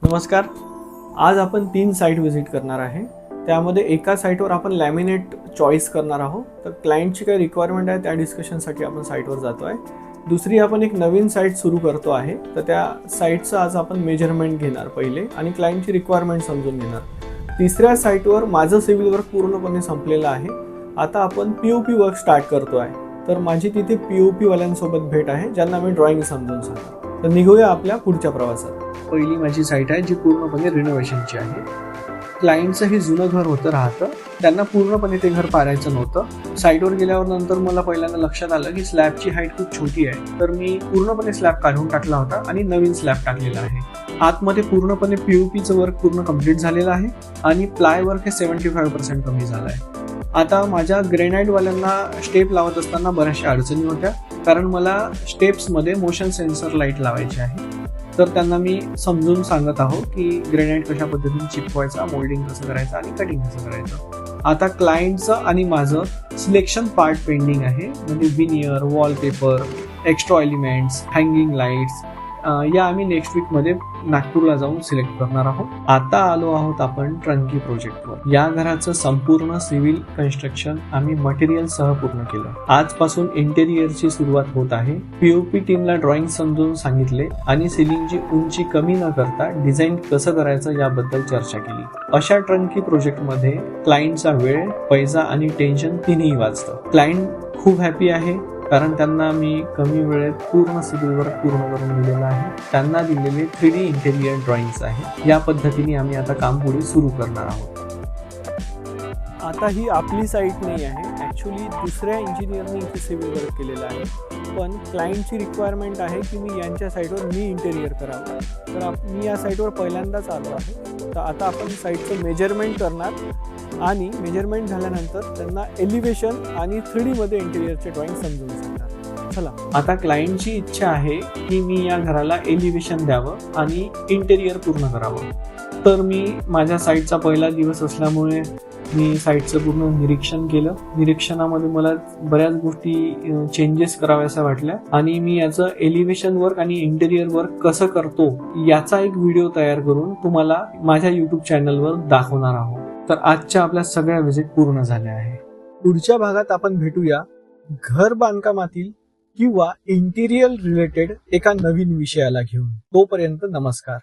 नमस्कार. आज आपण 3 साईट व्हिजिट करणार आहे. त्यामध्ये एका साईटवर आपण लॅमिनेट चॉईस करणार आहोत. तर क्लायंटची काय रिक्वायरमेंट आहे त्या डिस्कशनसाठी आपण साईटवर जातो आहे. दुसरी आपण एक नवीन साईट सुरू करतो आहे. तर त्या साईटचं आज आपण मेजरमेंट घेणार पहिले आणि क्लायंटची रिक्वायरमेंट समजून घेणार. तिसऱ्या साईटवर माझं सिव्हिल वर्क पूर्णपणे संपलेलं आहे. आता आपण POP वर्क स्टार्ट करतो आहे. तर माझी तिथे POP वाल्यांसोबत भेट आहे ज्यांना मी ड्रॉइंग समजून सांगतो. तर निघूया आपल्या पुढच्या प्रवासात. पहिली माझी साईट आहे जी पूर्णपणे रिनोव्हेशनची आहे. क्लायंटचं हे जुनं घर होतं राहतं, त्यांना पूर्णपणे ते घर पाडायचं नव्हतं. साईटवर गेल्यावर नंतर मला पहिल्यांदा लक्षात आलं की स्लॅबची हाईट खूप छोटी आहे. तर मी पूर्णपणे स्लॅब काढून टाकला होता आणि नवीन स्लॅब टाकलेला आहे. आतमध्ये पूर्णपणे POPचं वर्क पूर्ण कम्प्लीट झालेलं आहे आणि प्लाय वर्क हे 75% कमी झालं आहे. आता माझ्या ग्रेनाइटवाल्यांना स्टेप लावत असताना बऱ्याचशा अडचणी होत्या, कारण मला स्टेप्समध्ये मोशन सेन्सर लाईट लावायची आहे. तर त्यांना मी समजून सांगत आहो की ग्रेनाइट कशा पद्धतीने चिपवायचा, मोल्डिंग कसं करायचं आणि कटिंग कसं करायचं. आता क्लायंटचं आणि माझं सिलेक्शन पार्ट पेंडिंग आहे, म्हणजे veneer, wallpaper, extra elements, hanging lights या आम्ही नेक्स्ट वीकमध्ये नागपूरला जाऊन सिलेक्ट करणार आहोत. आता आलो आहोत आपण ट्रंकी प्रोजेक्टवर. या घराचं संपूर्ण सिव्हिल कन्स्ट्रक्शन आम्ही मटेरियल सह पूर्ण केलं. आजपासून इंटेरियरची सुरुवात होत आहे. POP टीमला ड्रॉइंग समजून सांगितले आणि सिलिंगची उंची कमी न करता डिझाईन कसं करायचं याबद्दल चर्चा केली. अशा ट्रंकी प्रोजेक्टमध्ये क्लायंटचा वेळ, पैसा आणि टेन्शन तिन्ही वाचतं. क्लायंट खूप हॅपी आहे, कारण त्यांना मी कमी वेळेत पूर्ण सिव्हिल वर्क पूर्ण करून दिलेलं आहे. त्यांना दिलेले 3D इंटेरियर ड्रॉइंग्स आहे. या पद्धतीने आम्ही आता काम पुढे सुरू करणार आहोत. आता ही आपली साईट नाही आहे, ॲक्च्युली दुसऱ्या इंजिनियरने इथे सिव्हिल वर्क केलेलं आहे. पण क्लायंटची रिक्वायरमेंट आहे की मी यांच्या साईटवर मी इंटेरियर करावं. तर मी या साईटवर पहिल्यांदाच आलो आहे. तर आता आपण साईटचं मेजरमेंट करणार आणि मेजरमेंट झाल्यानंतर त्यांना एलिव्हेशन आणि 3D मध्ये इंटेरियरचे ड्रॉइंग समजून सांगणार. चला, आता क्लायंटची इच्छा आहे की मी या घराला एलिव्हेशन द्यावं आणि इंटेरियर पूर्ण करावं. तर मी माझ्या साईटचा पहिला दिवस असल्यामुळे मी साईटचं पूर्ण निरीक्षण केलं. निरीक्षणामध्ये मला बऱ्याच गोष्टी चेंजेस कराव्याशा वाटल्या आणि मी याचं एलिव्हेशन वर्क आणि इंटेरियर वर्क कसं करतो याचा एक व्हिडिओ तयार करून तुम्हाला माझ्या YouTube चॅनलवर दाखवणार आहोत. तर आजच्या आपल्या सगळ्या व्हिजिट पूर्ण झाल्या आहे. पुढच्या भागात आपण भेटूया घर बांधकामातील किंवा इंटिरियर रिलेटेड एका नवीन विषयाला घेऊन. तोपर्यंत नमस्कार.